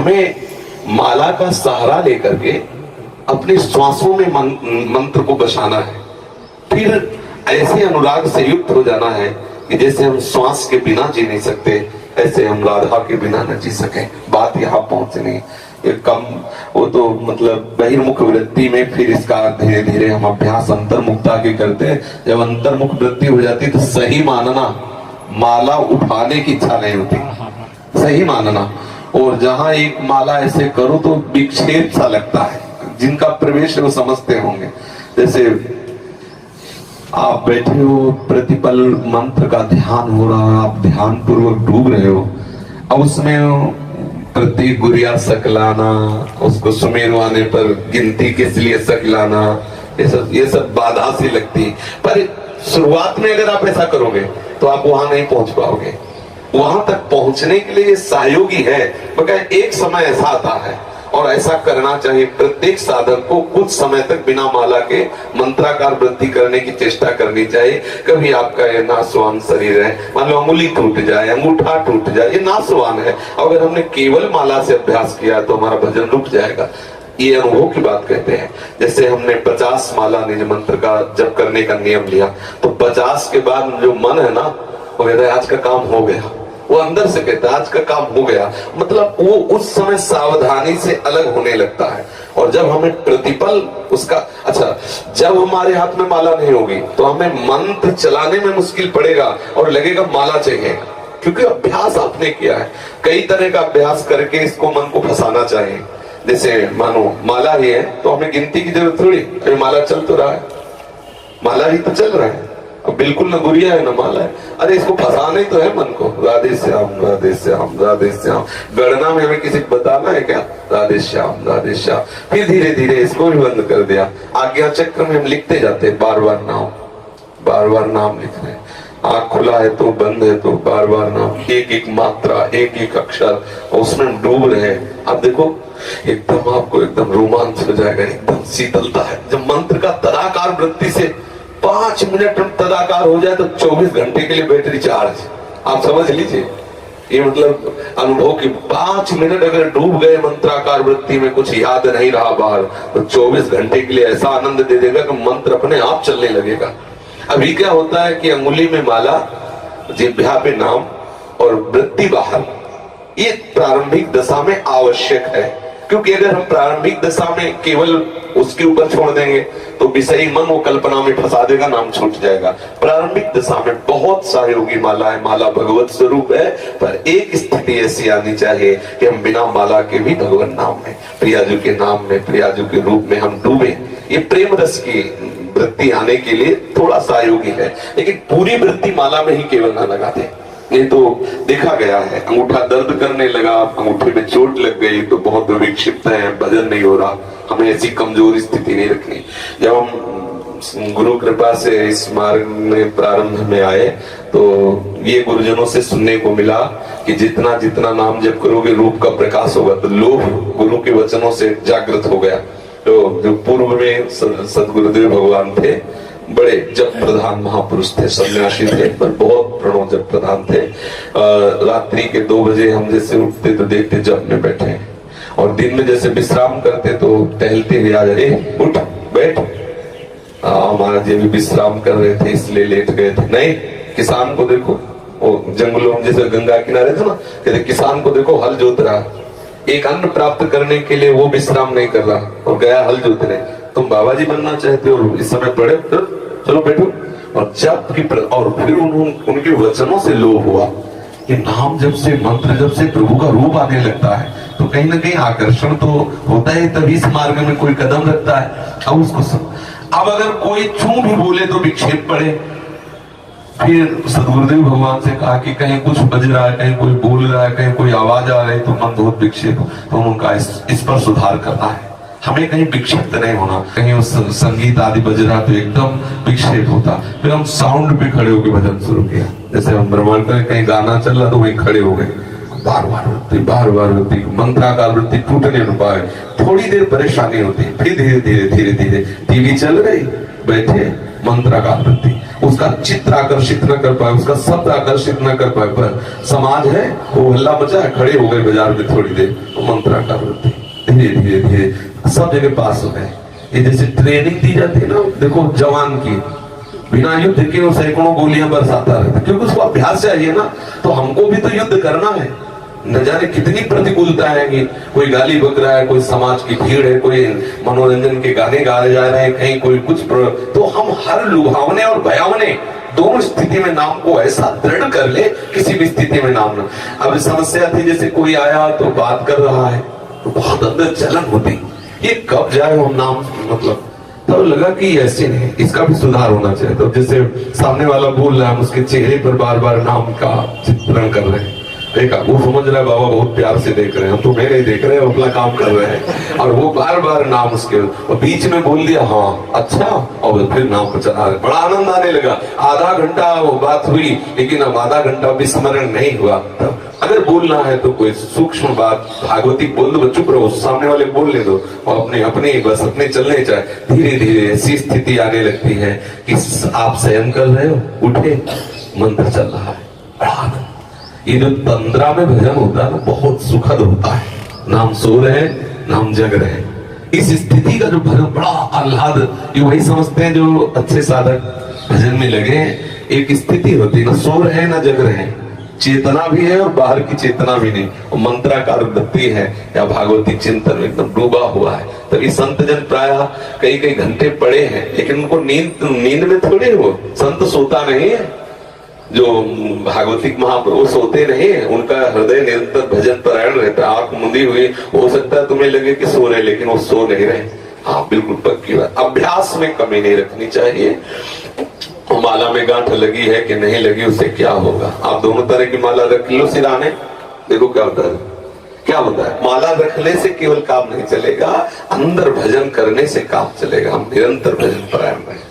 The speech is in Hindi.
हमें माला का सहारा लेकर के अपने श्वासों में मंत्र को बसाना है। फिर ऐसे अनुराग से युक्त हो जाना है कि जैसे हम श्वास के बिना जी नहीं सकते, ऐसे हम राधा के बिना न जी सके। बात यहाँ पहुंचनी ये कम, वो तो मतलब बहिर्मुख वृत्ति में फिर इसका धीरे धीरे हम अभ्यास अंतर्मुखता के करते हैं। जब अंतर्मुख वृत्ति हो जाती तो सही मानना, माला उठाने की इच्छा नहीं होती, सही मानना। और जहां एक माला ऐसे करो तो विक्षेप सा लगता है, जिनका प्रवेश वो समझते होंगे। जैसे आप बैठे हो, प्रतिपल मंत्र का ध्यान हो रहा, आप ध्यान पूर्वक डूब रहे हो, अब उसमें प्रत्येक गुरिया सकलाना, उसको सुमेरु आने पर गिनती किस लिए सकलाना, ये सब बाधा सी लगती। पर शुरुआत में अगर आप ऐसा करोगे तो आप वहां नहीं पहुंच पाओगे। वहां तक पहुंचने के लिए सहयोगी है, मगर एक समय ऐसा आता है और ऐसा करना चाहिए। प्रत्येक साधक को कुछ समय तक बिना माला के मंत्राकार वृद्धि करने की चेष्टा करनी चाहिए। कभी आपका ये नासवान शरीर है, मान लो अंगुली टूट जाए, अंगूठा टूट जाए, ये नासवान है। अगर हमने केवल माला से अभ्यास किया तो हमारा भजन रुक जाएगा। ये अनुभव की बात कहते हैं। जैसे हमने 50 माला निज मंत्र का जप करने का नियम लिया, तो 50 के बाद जो मन है ना, वो कहता है आज का काम हो गया। वो अंदर से कहता है आज का काम हो गया, मतलब वो उस समय सावधानी से अलग होने लगता है। और जब हमें प्रतिपल उसका, अच्छा, जब हमारे हाथ में माला नहीं होगी तो हमें मंत्र चलाने में मुश्किल पड़ेगा और लगेगा माला चाहिए, क्योंकि अभ्यास आपने किया है। कई तरह का अभ्यास करके इसको मन को फंसाना चाहिए। जैसे मानो माला ही है तो हमें गिनती की जरूरत थोड़ी, अरे माला चल तो रहा है, माला ही तो चल रहा है, अब बिल्कुल न गुरिया है न माला है। अरे इसको फंसाना ही तो है मन को, राधे श्याम राधे श्याम राधे श्याम। गणना में हमें किसी को बताना है क्या, राधे श्याम राधे श्याम। फिर धीरे धीरे इसको भी बंद कर दिया। आज्ञा चक्र में हम लिखते जाते हैं, बार बार नाम लिख रहे हैं। आँख खुला है तो बंद है तो बार बार नाम, एक एक मात्रा, एक एक अक्षर, उसमें हम डूब रहे हैं। अब देखो एकदम आपको एकदम रोमांच हो जाएगा, एकदम शीतलता है। जब मंत्र का तदाकार वृत्ति से 5 मिनट तदाकार हो जाए तो 24 घंटे के लिए बैटरी चार्ज, आप समझ लीजिए। ये मतलब अनुभव की 5 मिनट अगर डूब गए मंत्राकार वृत्ति में, कुछ याद नहीं रहा बाहर, तो 24 घंटे के लिए ऐसा आनंद दे देगा कि मंत्र अपने आप चलने लगेगा। अभी क्या होता है कि अंगुली में माला, जिह्वा पे नाम और वृत्ति बाहर, ये प्रारंभिक दशा में आवश्यक है। क्योंकि अगर हम प्रारंभिक दशा में केवल उसके ऊपर छोड़ देंगे तो विषयी मन वो कल्पना में फंसा देगा, नाम छूट जाएगा। प्रारंभिक दशा में बहुत सहयोगी माला है, माला भगवत स्वरूप है, पर एक स्थिति ऐसी आनी चाहिए कि हम बिना माला के भी भगवान नाम में, प्रियाजू के नाम में, प्रियाजू के रूप में हम डूबे। ये प्रेम रस की वृत्ति आने के लिए थोड़ा सहयोगी है, लेकिन पूरी वृत्ति माला में ही केवल ना लगा दे। ये तो देखा गया है, अंगूठा दर्द करने लगा, अंगूठे में चोट लग गई तो बहुत विक्षिप्त है, भजन नहीं हो रहा। हमें ऐसी कमजोर स्थिति नहीं रखनी। जब हम गुरु कृपा से इस मार्ग में प्रारंभ में आए तो ये गुरुजनों से सुनने को मिला कि जितना जितना नाम जप करोगे रूप का प्रकाश होगा। तो लोभ गुरु के वचनों से जागृत हो गया। तो जो पूर्व में सदगुरुदेव भगवान थे, बड़े जप प्रधान महापुरुष थे, सन्यासी थे, पर बहुत प्रणव जप प्रधान थे। रात्रि के 2 बजे हम जैसे उठते तो देखते जप में बैठे, और दिन में जैसे विश्राम करते तो टहलते हुए आ जाए, उठ बैठ। हमारा जी भी विश्राम कर रहे थे इसलिए लेट गए थे। नहीं, किसान को देखो, वो जंगलों में जैसे गंगा किनारे था ना, कहते किसान को देखो हल जोत रहा, एक अन्न प्राप्त करने के लिए वो विश्राम नहीं कर रहा और गया हल जोतने। तुम बाबा जी बनना चाहते हो, इस समय पढ़े, चलो बैठो। और जब की और फिर उनके वचनों से लोभ हुआ कि नाम जब से, मंत्र जब से प्रभु का रूप आने लगता है तो कहीं ना कहीं आकर्षण तो होता है, तभी इस मार्ग में कोई कदम रखता है। अब उसको अब अगर कोई छू भी बोले तो विक्षेप पड़े। फिर सदगुरुदेव भगवान से कहा कि कहीं कुछ बज रहा है, कहीं कोई बोल रहा है, कहीं कोई आवाज आ रही है तो मन बहुत विक्षेप, तो उनका इस पर सुधार करना है। हमें कहीं विक्षिप्त नहीं होना, कहीं उस संगीत आदि बज रहा तो एकदम विक्षेप होता। फिर हम साउंड पे खड़े होकर भजन शुरू किया। जैसे हम ब्रह्मांड में कहीं गाना चल रहा तो वहीं खड़े हो गए, बार बार वृत्ति, मंत्राकार वृत्ति टूटने न पाए। थोड़ी देर परेशानी होती, फिर धीरे धीरे टीवी चल रही, बैठे मंत्राकार वृत्ति। उसका चित्र आकर्षित न कर पाए, उसका शब्द आकर्षित न कर पाए, पर समाज है वो हल्ला मचा है, खड़े हो गए बाजार में थोड़ी देर, तो मंत्राकार होते धीरे धीरे धीरे सब जगह पास हो गए। ये जैसे ट्रेनिंग दी जाती है ना, देखो जवान की, बिना युद्ध के वो सैकड़ों गोलियां बरसाता रहता, क्योंकि उसको अभ्यास चाहिए ना। तो हमको भी तो युद्ध करना है, न जाने कितनी प्रतिकूलता है कि कोई गाली बक रहा है, कोई समाज की भीड़ है, कोई मनोरंजन के गाने गाए जा रहे हैं, कहीं कोई कुछ तो हम हर लुभावने और भयावने दोनों स्थिति में नाम को ऐसा दृढ़ कर ले, किसी भी स्थिति में नाम ना। अब समस्या थी जैसे कोई आया तो बात कर रहा है तो बहुत अंदर जलन होती, ये कब जाए हम नाम, मतलब तो लगा कि ऐसे नहीं, इसका भी सुधार होना चाहिए। तो जैसे सामने वाला बोल रहा है, हम उसके चेहरे पर बार बार नाम का चित्रण कर रहे हैं, देखा वो समझ रहा है बाबा बहुत प्यार से देख रहे हैं, हम तो नहीं देख रहे हैं, अपना काम कर रहे हैं, और वो बार बार नाम उसके, और बीच में बोल दिया हाँ अच्छा, और फिर नाम को चला रहे, बड़ा आनंद आने लगा। आधा घंटा वो बात हुई, लेकिन अब आधा घंटा भी स्मरण नहीं हुआ। अगर बोलना है तो कोई सूक्ष्म बात भागवती बोल दो, चुप रहो, सामने वाले बोल ले दो, और अपने अपने बस अपने चलने चाहे। धीरे धीरे ऐसी स्थिति आने लगती है कि आप शयन कर रहे हो, उठे, मंत्र चल रहा है, बड़ा आनंद। ये जो तंद्रा में भजन होता है ना, बहुत सुखद होता है। नाम सो रहे, नाम जग रहे, इस स्थिति का जो भजन बड़ा आह्लाद, ये वही समझते हैं जो अच्छे साधक भजन में लगे। एक स्थिति होती है, ना सो रहे ना जग रहे, चेतना भी है और बाहर की चेतना भी नहीं, और मंत्राकार वृत्ति है या भागवती चिंतन में एकदम डूबा हुआ है। तभी संत जन प्रायः कई कई घंटे पड़े हैं, लेकिन उनको नींद में थोड़े, वो संत सोता नहीं है, जो भागवतिक महाप्रभु सोते नहीं है, उनका हृदय निरंतर भजन परायण रहता है। आंख मुंदी हुई, हो सकता है तुम्हें लगे कि सो रहे, लेकिन वो सो नहीं रहे। हाँ बिल्कुल पक्की बात, अभ्यास में कमी नहीं रखनी चाहिए। माला में गांठ लगी है कि नहीं लगी, उससे क्या होगा। आप दोनों तरह की माला रख लो सिराने, देखो क्या होता है, क्या होता है। माला रखने से केवल काम नहीं चलेगा, अंदर भजन करने से काम चलेगा। हम निरंतर भजन परायण रहे।